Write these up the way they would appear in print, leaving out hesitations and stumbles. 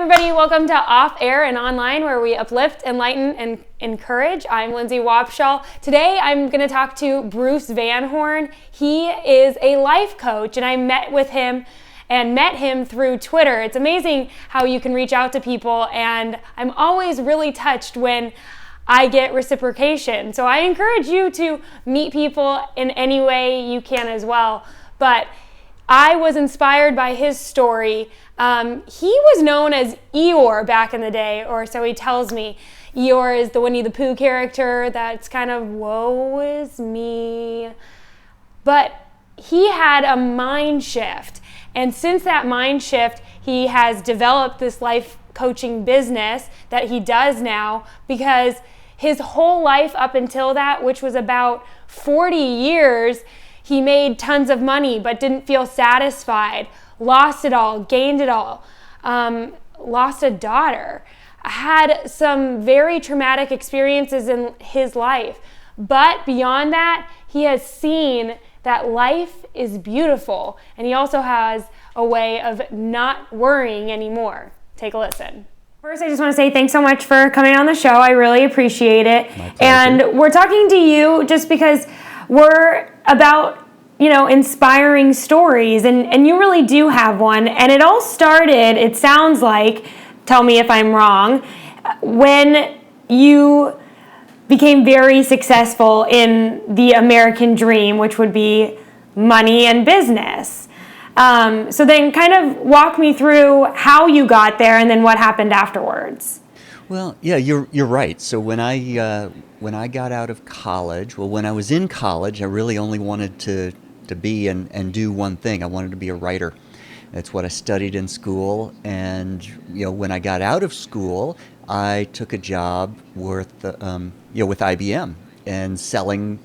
everybody. Welcome to Off Air and Online, where we uplift, enlighten, and encourage. I'm Lindsey Wopschall. Today, I'm going to talk to Bruce Van Horn. He is a life coach, and I met him through Twitter. It's amazing how you can reach out to people, and I'm always really touched when I get reciprocation. So I encourage you to meet people in any way you can as well. But I was inspired by his story. He was known as Eeyore back in the day, or so he tells me. Eeyore is the Winnie the Pooh character that's kind of woe is me. But he had a mind shift. And since that mind shift, he has developed this life coaching business that he does now, because his whole life up until that, which was about 40 years, he made tons of money but didn't feel satisfied, lost it all, gained it all, lost a daughter, had some very traumatic experiences in his life. But beyond that, he has seen that life is beautiful, and he also has a way of not worrying anymore. Take a listen. First, I just want to say thanks so much for coming on the show. I really appreciate it. My pleasure. And we're talking to you just because we're about, inspiring stories, and you really do have one. And it all started, it sounds like, tell me if I'm wrong, when you became very successful in the American dream, which would be money and business. So then kind of walk me through how you got there and then what happened afterwards. Well, yeah, you're right. So when I got out of college, when I was in college, I really only wanted to be and do one thing. I wanted to be a writer. That's what I studied in school. And when I got out of school, I took a job with IBM and selling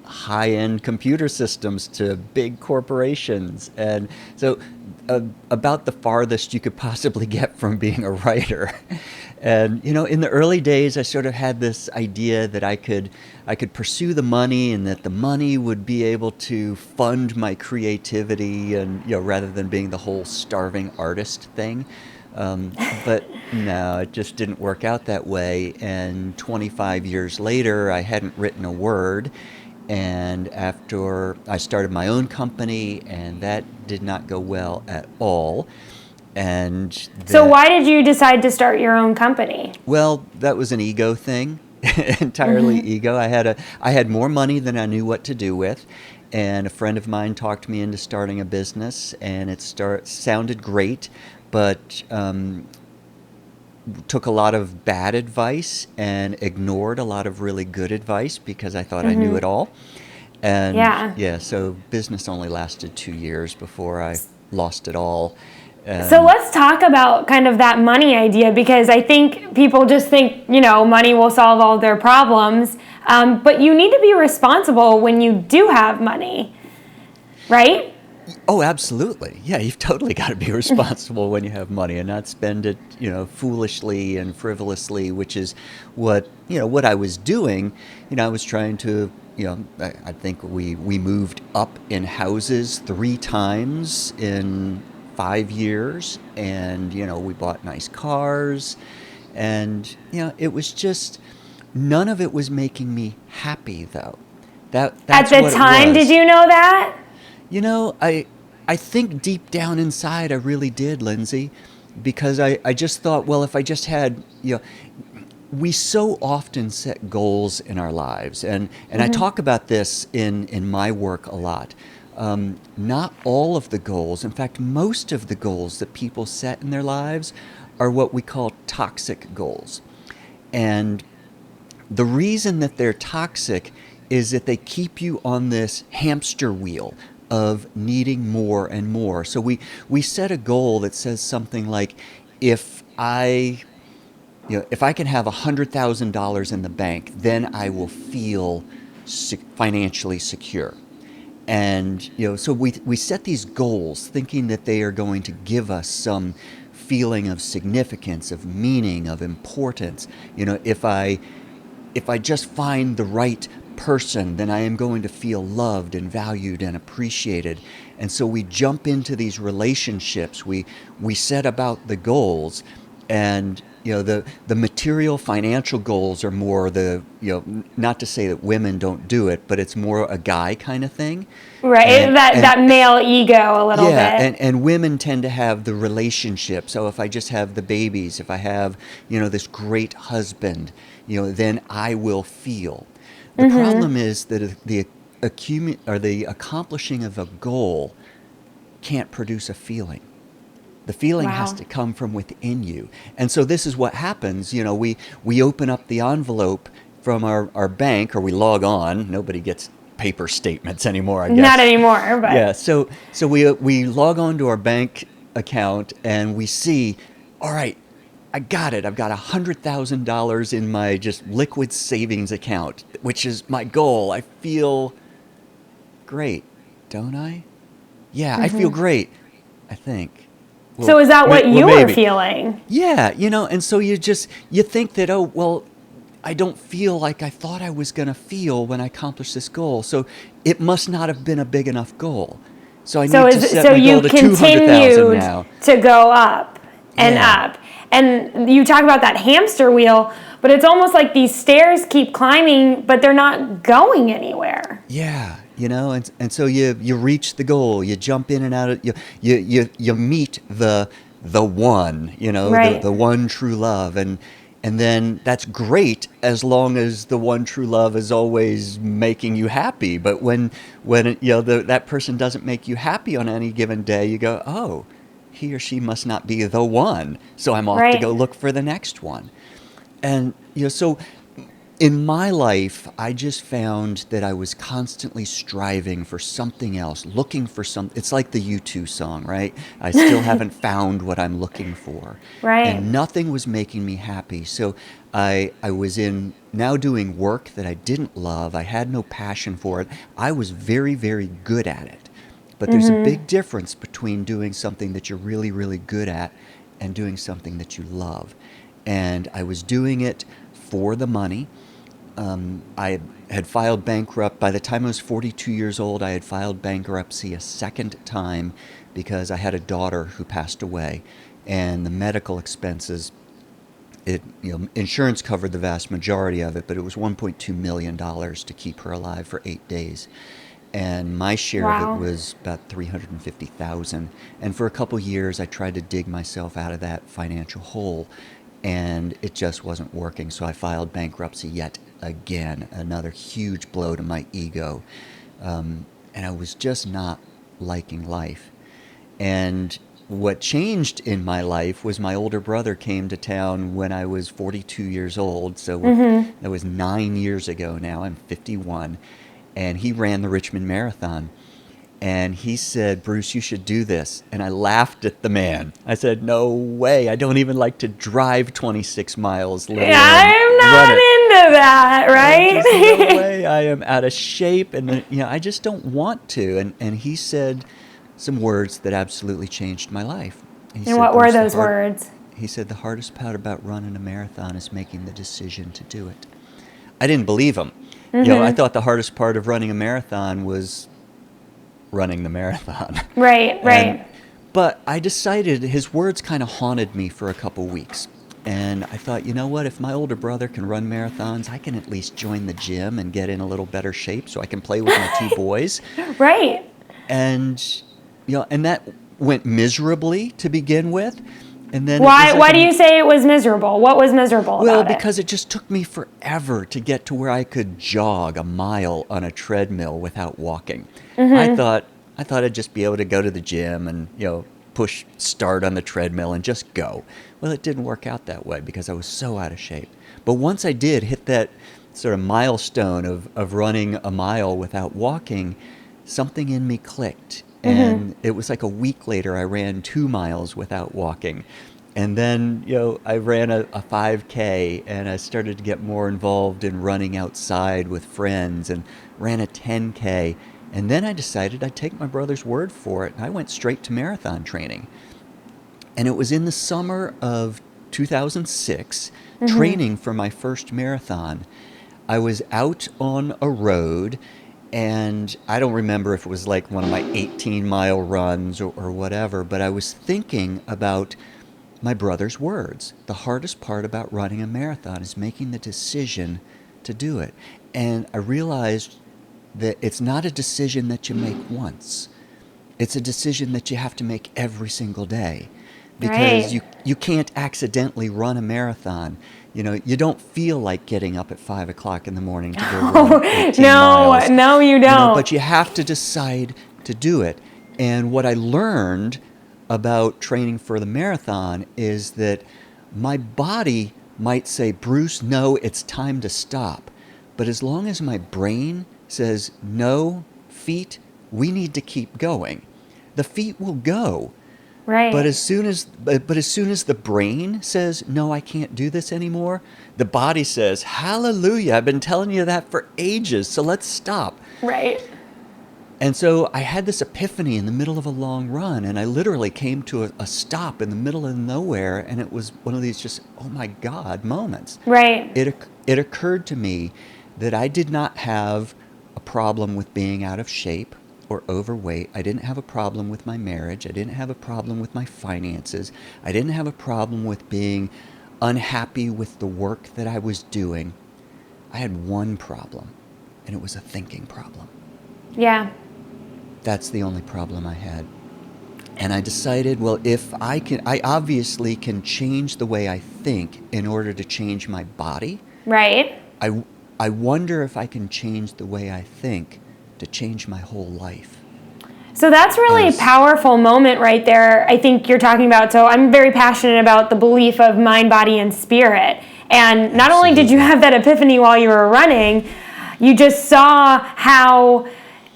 high-end computer systems to big corporations. And so about the farthest you could possibly get from being a writer. And in the early days, I sort of had this idea that I could pursue the money, and that the money would be able to fund my creativity, and rather than being the whole starving artist thing. But no, it just didn't work out that way. And 25 years later, I hadn't written a word. And after I started my own company, and that did not go well at all. So why did you decide to start your own company? Well, that was an ego thing, entirely ego. I had more money than I knew what to do with, and a friend of mine talked me into starting a business, and it sounded great, but took a lot of bad advice and ignored a lot of really good advice because I thought I knew it all. And so business only lasted 2 years before I lost it all. So let's talk about kind of that money idea, because I think people just think, money will solve all their problems. But you need to be responsible when you do have money, right? Oh, absolutely. Yeah, you've totally got to be responsible when you have money and not spend it, foolishly and frivolously, which is what I was doing. I was trying to, I think we moved up in houses 3 times in 5 years, and we bought nice cars, and it was just, none of it was making me happy, though. That's at the what time. it was. Did you know that? I think deep down inside I really did, Lindsey, because I just thought, well, if I just had, we so often set goals in our lives, and I talk about this in my work a lot. Not all of the goals, in fact, most of the goals that people set in their lives are what we call toxic goals. And the reason that they're toxic is that they keep you on this hamster wheel of needing more and more. So we set a goal that says something like, if I can have $100,000 in the bank, then I will feel financially secure. And so we set these goals thinking that they are going to give us some feeling of significance, of meaning, of importance. If I just find the right person, then I am going to feel loved and valued and appreciated. And so we jump into these relationships. We set about the goals, And the material financial goals are more not to say that women don't do it, but it's more a guy kind of thing. Right. And That male ego a little bit. And women tend to have the relationship. So if I just have the babies, if I have this great husband, then I will feel. The problem is that the accomplishing of a goal can't produce a feeling. The feeling has to come from within you. And so this is what happens. We open up the envelope from our bank, or we log on. Nobody gets paper statements anymore, I guess. Not anymore, but yeah. So we log on to our bank account and we see, all right, I got it. I've got $100,000 in my just liquid savings account, which is my goal. I feel great, don't I? Yeah, I feel great, I think. Well, so is that what you were feeling? Yeah, and so you think that, oh, well, I don't feel like I thought I was going to feel when I accomplished this goal. So it must not have been a big enough goal. So I need to set my goal to 200,000 now. To go up and up. And you talk about that hamster wheel, but it's almost like these stairs keep climbing, but they're not going anywhere. Yeah. And so you reach the goal, you jump in and out of you meet the one, right. the one true love, and then that's great as long as the one true love is always making you happy. But when that person doesn't make you happy on any given day, you go, oh, he or she must not be the one, so I'm off to go look for the next one. And so in my life, I just found that I was constantly striving for something else, looking for something. It's like the U2 song, right? I still haven't found what I'm looking for. Right. And nothing was making me happy. So I was now doing work that I didn't love. I had no passion for it. I was very, very good at it. But there's a big difference between doing something that you're really, really good at and doing something that you love. And I was doing it for the money. I had filed bankrupt. By the time I was 42 years old, I had filed bankruptcy a second time because I had a daughter who passed away, and the medical expenses, insurance covered the vast majority of it, but it was $1.2 million to keep her alive for 8 days. And my share of it was about $350,000. And for a couple years, I tried to dig myself out of that financial hole, and it just wasn't working. So I filed bankruptcy yet again, another huge blow to my ego. And I was just not liking life. And what changed in my life was my older brother came to town when I was 42 years old. So that was 9 years ago now. I'm 51. And he ran the Richmond Marathon. And he said, Bruce, you should do this. And I laughed at the man. I said, no way. I don't even like to drive 26 miles. I'm not into that, right? No way. I am out of shape. And I just don't want to. And he said some words that absolutely changed my life. And what were those words? He said, the hardest part about running a marathon is making the decision to do it. I didn't believe him. I thought the hardest part of running a marathon was running the marathon. Right. But I decided, his words kind of haunted me for a couple weeks. And I thought, you know what, if my older brother can run marathons, I can at least join the gym and get in a little better shape so I can play with my two boys. Right. And, and that went miserably to begin with. And then why do you say it was miserable? What was miserable about it? Well, because it just took me forever to get to where I could jog a mile on a treadmill without walking. I thought I'd just be able to go to the gym and, push start on the treadmill and just go. Well, it didn't work out that way because I was so out of shape. But once I did hit that sort of milestone of running a mile without walking, something in me clicked. And it was like a week later, I ran 2 miles without walking. And then, I ran a 5K, and I started to get more involved in running outside with friends, and ran a 10K. And then I decided I'd take my brother's word for it, and I went straight to marathon training. And it was in the summer of 2006, training for my first marathon. I was out on a road, and I don't remember if it was like one of my 18-mile runs or whatever, but I was thinking about my brother's words. The hardest part about running a marathon is making the decision to do it. And I realized that it's not a decision that you make once. It's a decision that you have to make every single day, because Right. you can't accidentally run a marathon. You don't feel like getting up at 5 o'clock in the morning to go run 18 No, miles. no, you don't. But you have to decide to do it. And what I learned about training for the marathon is that my body might say, Bruce, no, it's time to stop. But as long as my brain says, no, feet, we need to keep going, the feet will go. Right. But as soon as the brain says, no, I can't do this anymore, the body says, hallelujah, I've been telling you that for ages, so let's stop. Right. And so I had this epiphany in the middle of a long run, and I literally came to a stop in the middle of nowhere, and it was one of these just, oh my God, moments. Right. It occurred to me that I did not have a problem with being out of shape or overweight. I didn't have a problem with my marriage. I didn't have a problem with my finances. I didn't have a problem with being unhappy with the work that I was doing. I had one problem, and it was a thinking problem. Yeah. That's the only problem I had. And I decided, well, if I obviously can change the way I think in order to change my body. Right. I wonder if I can change the way I think to change my whole life. So that's really a powerful moment right there, I think you're talking about. So I'm very passionate about the belief of mind, body, and spirit. And not only did you have that epiphany while you were running, you just saw how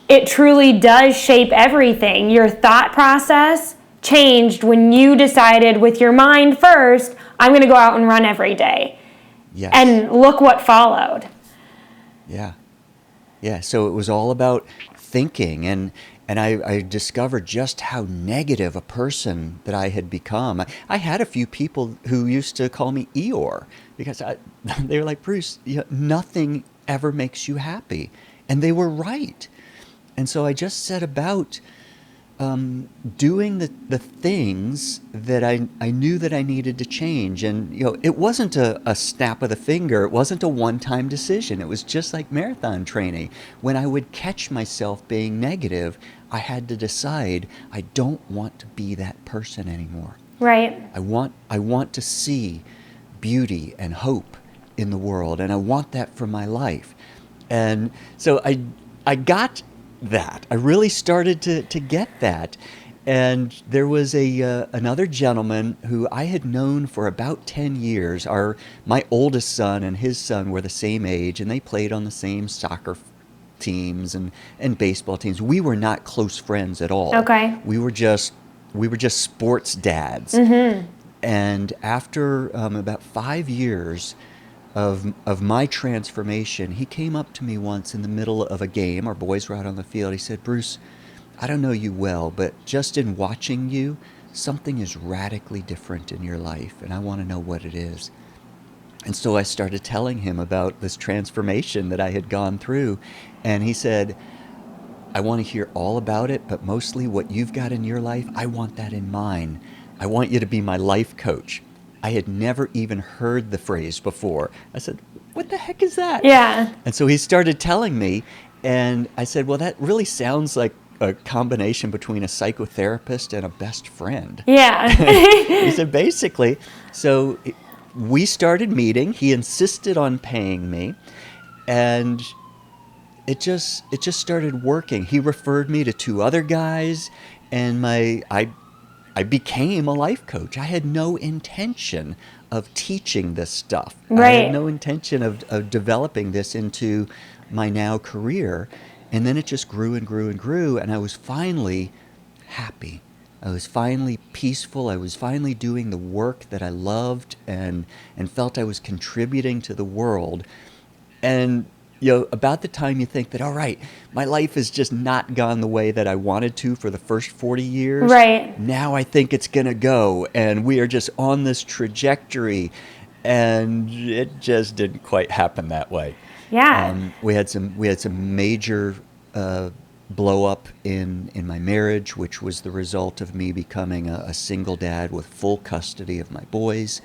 it truly does shape everything. Your thought process changed when you decided with your mind first, I'm going to go out and run every day. Yes. And look what followed. Yeah. Yeah. So it was all about thinking, and I discovered just how negative a person that I had become. I had a few people who used to call me Eeyore because they were like, Bruce, nothing ever makes you happy. And they were right. And so I just set about doing the things that I knew that I needed to change. And, it wasn't a snap of the finger. It wasn't a one-time decision. It was just like marathon training. When I would catch myself being negative, I had to decide I don't want to be that person anymore. Right. I want to see beauty and hope in the world, and I want that for my life. And so I got that. I really started to get that. And there was another gentleman who I had known for about 10 years. My oldest son and his son were the same age, and they played on the same soccer teams and baseball teams. We were not close friends at all. Okay. We were just sports dads. Mm-hmm. And after about 5 years of my transformation, he came up to me once in the middle of a game. Our boys were out on the field. He said, Bruce, I don't know you well, but just in watching you, something is radically different in your life, and I want to know what it is. And so I started telling him about this transformation that I had gone through, and he said, I want to hear all about it, but mostly what you've got in your life, I want that in mine. I want you to be my life coach. I had never even heard the phrase before. I said, what the heck is that? Yeah. And so he started telling me, and I said, well, that really sounds like a combination between a psychotherapist and a best friend. Yeah. He said, basically, so we started meeting. He insisted on paying me, and it just started working. He referred me to 2 other guys, and I became a life coach. I had no intention of teaching this stuff. Right. I had no intention of developing this into my now career. And then it just grew and grew and grew, and I was finally happy. I was finally peaceful. I was finally doing the work that I loved and felt I was contributing to the world. And about the time you think that, all right, my life has just not gone the way that I wanted to for the first 40 years. Right. Now I think it's going to go, and we are just on this trajectory, and it just didn't quite happen that way. Yeah. We had some major blow up in my marriage, which was the result of me becoming a single dad with full custody of my boys.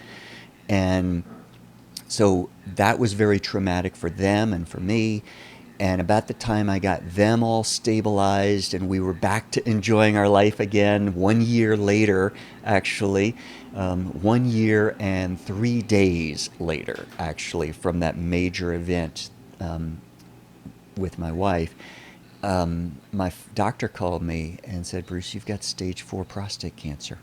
And so that was very traumatic for them and for me. And about the time I got them all stabilized and we were back to enjoying our life again, 1 year later, actually, 1 year and 3 days later, actually, from that major event with my wife, doctor called me and said, Bruce, you've got stage 4 prostate cancer.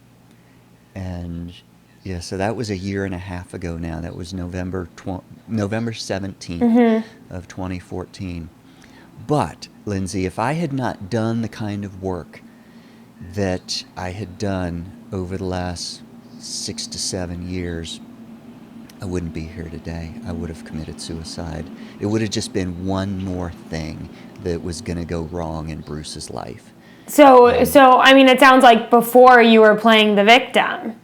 And yeah, so that was a year and a half ago now. That was November 17th of 2014. But, Lindsey, if I had not done the kind of work that I had done over the last 6 to 7 years, I wouldn't be here today. I would have committed suicide. It would have just been one more thing that was going to go wrong in Bruce's life. So I mean, it sounds like before you were playing the victim.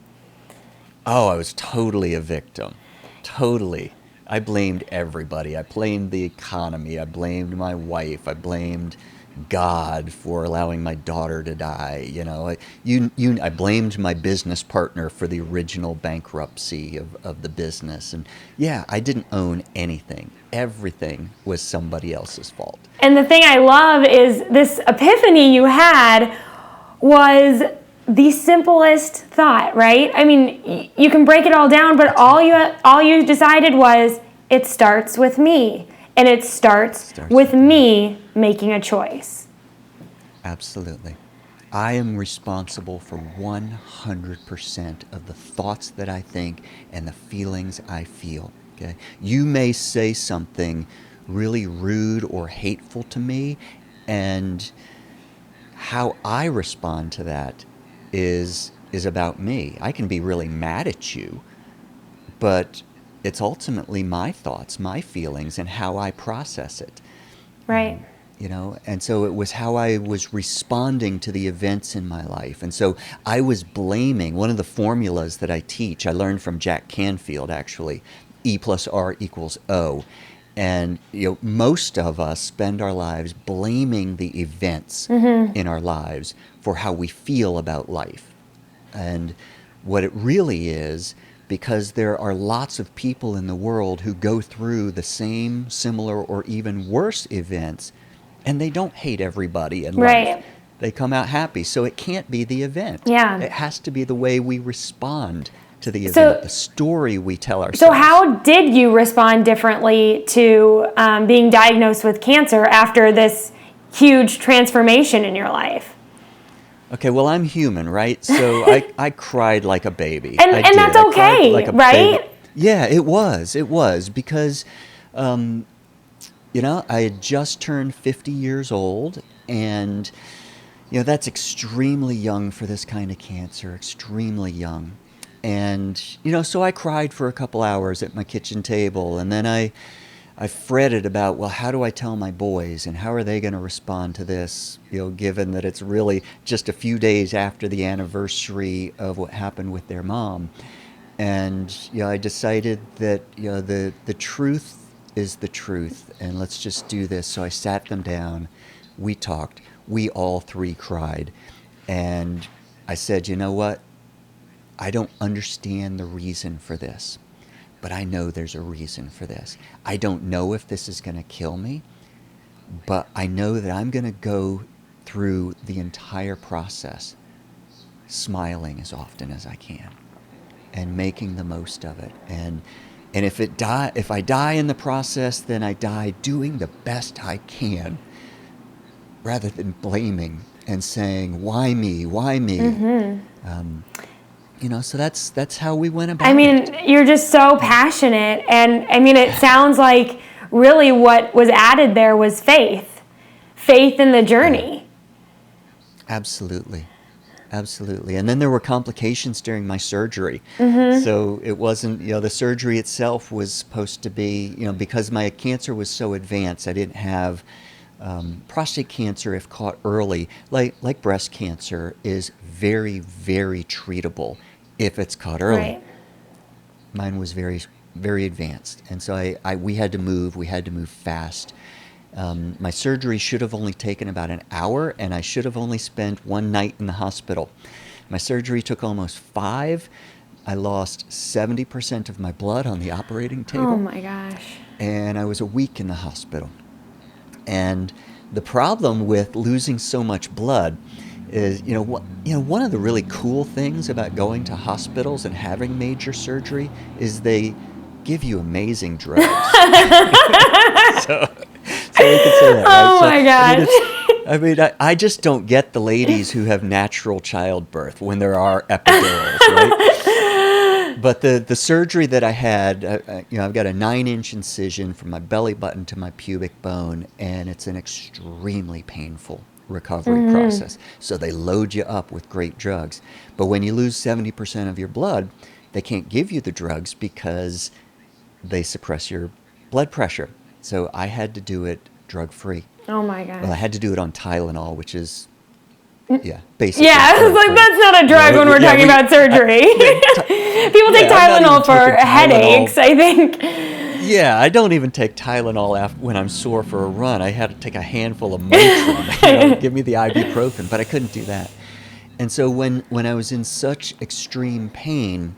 Oh, I was totally a victim. Totally. I blamed everybody. I blamed the economy. I blamed my wife. I blamed God for allowing my daughter to die. You know, I blamed my business partner for the original bankruptcy of the business. And yeah, I didn't own anything. Everything was somebody else's fault. And the thing I love is this epiphany you had was the simplest thought, right? I mean, you can break it all down, but all you decided was it starts with me, and it starts with me making a choice. Absolutely. I am responsible for 100% of the thoughts that I think and the feelings I feel. Okay? You may say something really rude or hateful to me, and how I respond to that is about me. I can be really mad at you, but it's ultimately my thoughts, my feelings, and how I process it. Right. You know, and so it was how I was responding to the events in my life. And so I was blaming one of the formulas that I teach. I learned from Jack Canfield, actually, E plus R equals O. And you know, most of us spend our lives blaming the events in our lives for how we feel about life. And what it really is, because there are lots of people in the world who go through the same, similar, or even worse events, and they don't hate everybody in life. They come out happy. So it can't be the event. Yeah. It has to be the way we respond to the event, the story we tell ourselves. So how did you respond differently to being diagnosed with cancer after this huge transformation in your life? Okay, well, I'm human, right? So I cried like a baby. And that's okay, like right? Baby. Yeah, it was because, you know, I had just turned 50 years old, and, you know, that's extremely young for this kind of cancer, extremely young. And, you know, so I cried for a couple hours at my kitchen table, and then I fretted about, well, how do I tell my boys, and how are they going to respond to this, you know, given that it's really just a few days after the anniversary of what happened with their mom. And, you know, I decided that, you know, the truth is the truth, and let's just do this. So I sat them down, we talked, we all three cried, and I said, you know what? I don't understand the reason for this, but I know there's a reason for this. I don't know if this is going to kill me, but I know that I'm going to go through the entire process smiling as often as I can and making the most of it. And if I die in the process, then I die doing the best I can rather than blaming and saying, why me, why me? You know, so that's how we went about it. I mean, you're just so passionate. And I mean, it sounds like really what was added there was faith in the journey. Absolutely. Absolutely. And then there were complications during my surgery. So it wasn't, you know, the surgery itself was supposed to be, you know, because my cancer was so advanced, I didn't have prostate cancer, if caught early, like breast cancer, is very, very treatable if it's caught early. Right. Mine was very, very advanced, and so we had to move fast. My surgery should have only taken about an hour, and I should have only spent one night in the hospital. My surgery took almost 5. I lost 70% of my blood on the operating table. Oh my gosh. And I was a week in the hospital. And the problem with losing so much blood is, one of the really cool things about going to hospitals and having major surgery is they give you amazing drugs. so you can say that, right? Oh my God. I just don't get the ladies who have natural childbirth when there are epidurals, right? But the surgery that I had, I've got a 9-inch incision from my belly button to my pubic bone, and it's an extremely painful recovery process. So they load you up with great drugs. But when you lose 70% of your blood, they can't give you the drugs because they suppress your blood pressure. So I had to do it drug-free. Oh my gosh. Well, I had to do it on Tylenol, which is, basically. Yeah, I was like, that's not a drug when we're talking about surgery. People take Tylenol for headaches, I think. Yeah, I don't even take Tylenol when I'm sore for a run. I had to take a handful of Motrin, give me the ibuprofen, but I couldn't do that. And so when I was in such extreme pain,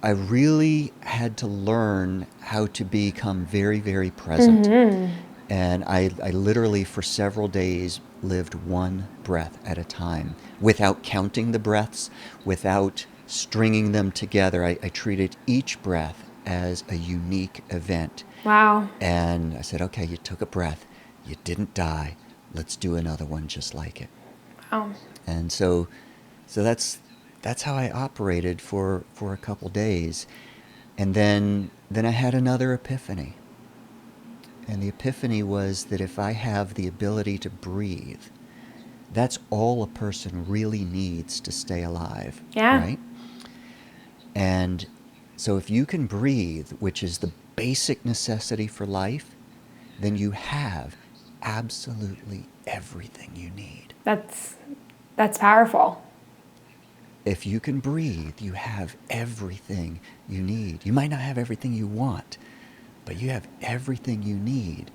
I really had to learn how to become very, very present. And I literally, for several days, lived one breath at a time without counting the breaths, without stringing them together. I treated each breath as a unique event. Wow. And I said, okay, you took a breath. You didn't die. Let's do another one just like it. Wow. And so that's how I operated for a couple days. And then I had another epiphany. And the epiphany was that if I have the ability to breathe, that's all a person really needs to stay alive. Yeah. Right? And so if you can breathe, which is the basic necessity for life, then you have absolutely everything you need. That's powerful. If you can breathe, you have everything you need. You might not have everything you want, but you have everything you need.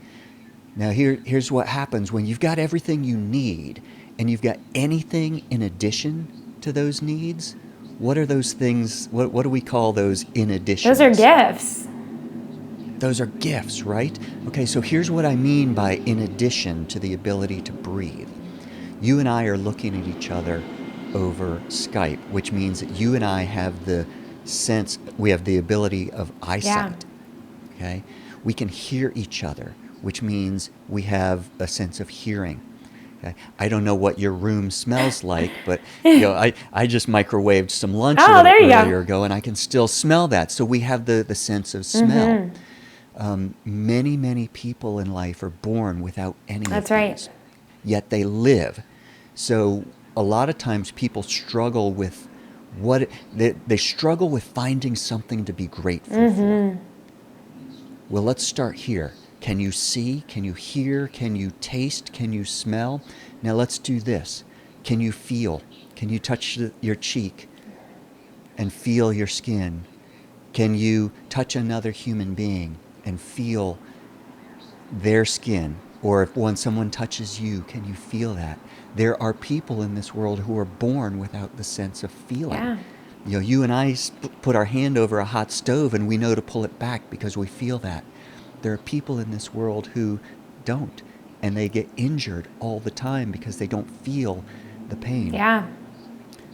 Now here's what happens when you've got everything you need and you've got anything in addition to those needs. What are those things? What do we call those in addition? Those are gifts. Those are gifts, right? Okay, so here's what I mean by in addition to the ability to breathe. You and I are looking at each other over Skype, which means that you and I have the ability of eyesight. Okay? We can hear each other, which means we have a sense of hearing. Okay? I don't know what your room smells like, but I just microwaved some lunch earlier ago, and I can still smell that. So we have the sense of smell. Many, many people in life are born without any of these. That's right. Yet they live. So a lot of times people struggle with they struggle with finding something to be grateful for. Well, let's start here. Can you see? Can you hear? Can you taste? Can you smell? Now let's do this. Can you feel? Can you touch your cheek and feel your skin? Can you touch another human being and feel their skin? Or when someone touches you, can you feel that? There are people in this world who are born without the sense of feeling. Yeah. You and I put our hand over a hot stove and we know to pull it back because we feel that. There are people in this world who don't, and they get injured all the time because they don't feel the pain. Yeah.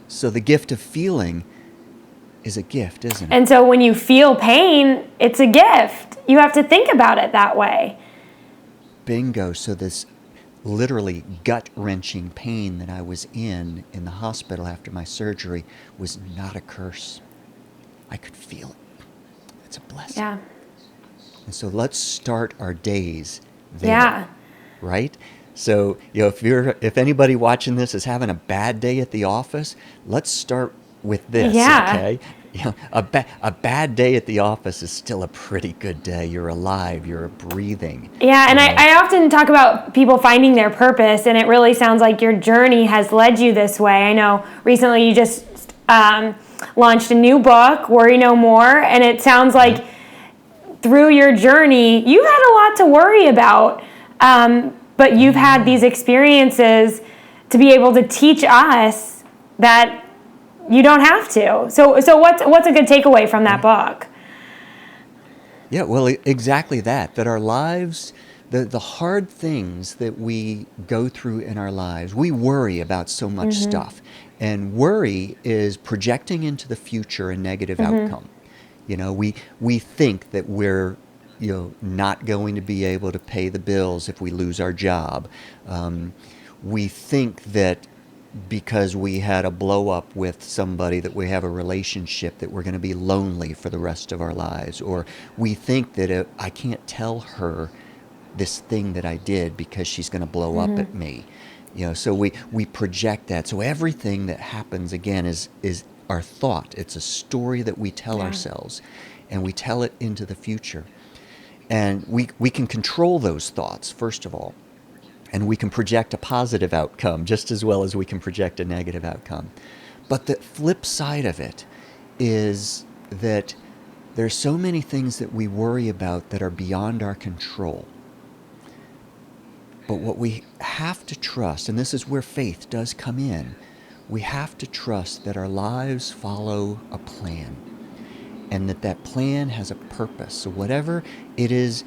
So the gift of feeling is a gift, isn't it? And so when you feel pain, it's a gift. You have to think about it that way. Bingo. So this literally gut-wrenching pain that I was in the hospital after my surgery was not a curse. I could feel it. It's a blessing. Yeah. And so let's start our days there. Yeah. Right? So, if anybody watching this is having a bad day at the office, let's start with this, okay? A bad day at the office is still a pretty good day. You're alive, you're breathing. Yeah, and I often talk about people finding their purpose, and it really sounds like your journey has led you this way. I know recently you just launched a new book, Worry No More, and it sounds like through your journey, you had a lot to worry about. But you've had these experiences to be able to teach us that you don't have to. So what's a good takeaway from that book? Yeah, well, exactly that our lives, the hard things that we go through in our lives, we worry about so much stuff. And worry is projecting into the future a negative outcome. We think that we're not going to be able to pay the bills if we lose our job. We think that because we had a blow up with somebody, that we have a relationship, that we're going to be lonely for the rest of our lives. Or we think that I can't tell her this thing that I did because she's going to blow up at me. So we project that. So everything that happens, again, is our thought. It's a story that we tell ourselves, and we tell it into the future. And we can control those thoughts, first of all. And we can project a positive outcome just as well as we can project a negative outcome. But the flip side of it is that there's so many things that we worry about that are beyond our control. But what we have to trust, and this is where faith does come in, we have to trust that our lives follow a plan, and that plan has a purpose. So whatever it is,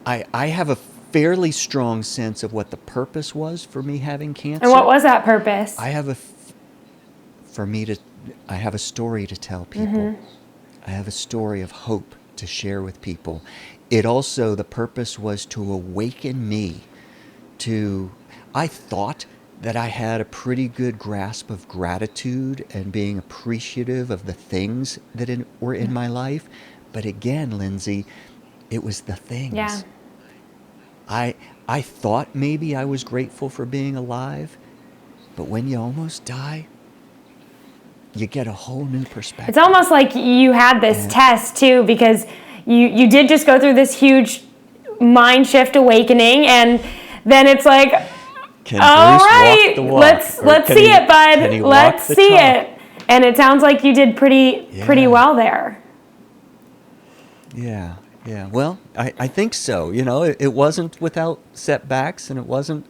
I have a fairly strong sense of what the purpose was for me having cancer. And what was that purpose? I have a story to tell people. I have a story of hope to share with people. It also, the purpose was to awaken me to, I thought that I had a pretty good grasp of gratitude and being appreciative of the things that were in my life. But again, Lindsey, it was the things. Yeah. I thought maybe I was grateful for being alive, but when you almost die, you get a whole new perspective. It's almost like you had this test too, because you did just go through this huge mind shift awakening, and then it's like, all right, let's see it, bud. Let's see it. And it sounds like you did pretty well there. Yeah. Well, I think so. It wasn't without setbacks, and it wasn't,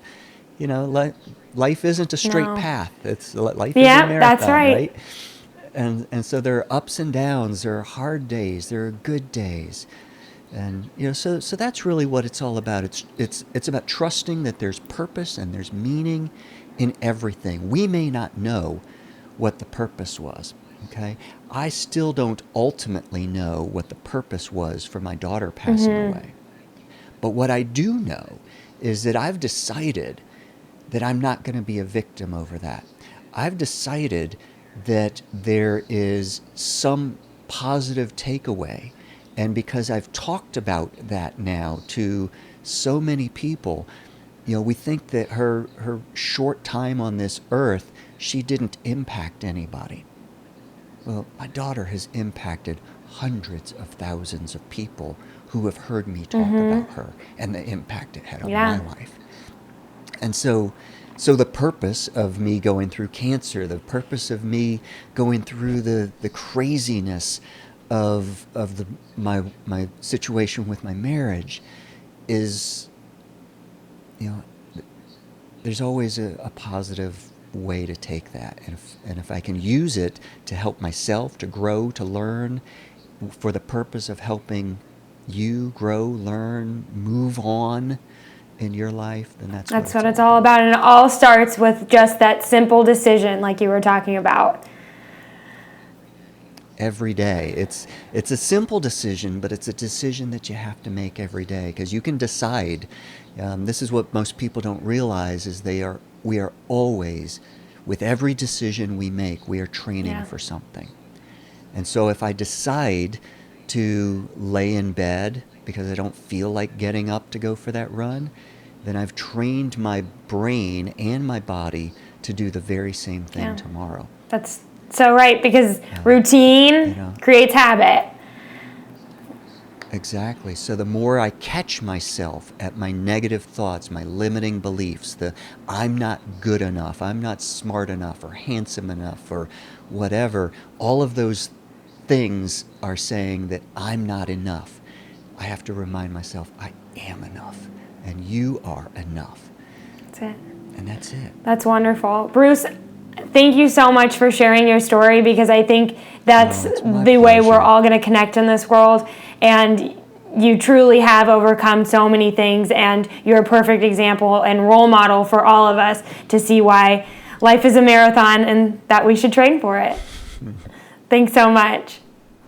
life isn't a straight path. Life is a marathon, that's right? And so there are ups and downs. There are hard days. There are good days. And so that's really what it's all about. It's about trusting that there's purpose and there's meaning in everything. We may not know what the purpose was. Okay, I still don't ultimately know what the purpose was for my daughter passing away. But what I do know is that I've decided that I'm not going to be a victim over that. I've decided that there is some positive takeaway. And because I've talked about that now to so many people, we think that her short time on this earth, she didn't impact anybody. Well, my daughter has impacted hundreds of thousands of people who have heard me talk about her and the impact it had on my life. And so the purpose of me going through cancer, the purpose of me going through the craziness of my situation with my marriage is, there's always a positive way to take that, and if I can use it to help myself to grow, to learn, for the purpose of helping you grow, learn, move on in your life, then that's what it's all about. And it all starts with just that simple decision, like you were talking about. Every day, it's a simple decision, but it's a decision that you have to make every day, because you can decide. This is what most people don't realize: is we are always, with every decision we make, we are training for something. And so if I decide to lay in bed because I don't feel like getting up to go for that run, then I've trained my brain and my body to do the very same thing tomorrow. That's so right, because routine creates habit. Exactly. So the more I catch myself at my negative thoughts, my limiting beliefs, the I'm not good enough, I'm not smart enough or handsome enough or whatever, all of those things are saying that I'm not enough. I have to remind myself I am enough, and you are enough. That's it. And that's it. That's wonderful. Bruce, thank you so much for sharing your story, because I think that's the way we're all going to connect in this world. And you truly have overcome so many things, and you're a perfect example and role model for all of us to see why life is a marathon and that we should train for it. Thanks so much.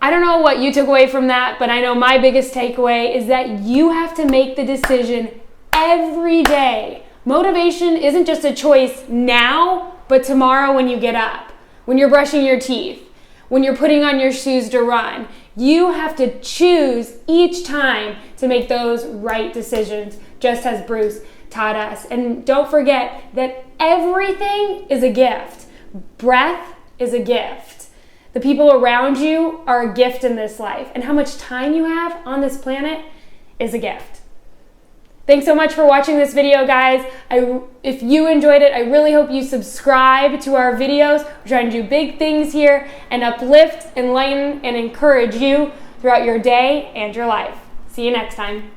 I don't know what you took away from that, but I know my biggest takeaway is that you have to make the decision every day. Motivation isn't just a choice now, but tomorrow when you get up, when you're brushing your teeth, when you're putting on your shoes to run. You have to choose each time to make those right decisions, just as Bruce taught us. And don't forget that everything is a gift. Breath is a gift. The people around you are a gift in this life. And how much time you have on this planet is a gift. Thanks so much for watching this video, guys. If you enjoyed it, I really hope you subscribe to our videos. We're trying to do big things here and uplift, enlighten, and encourage you throughout your day and your life. See you next time.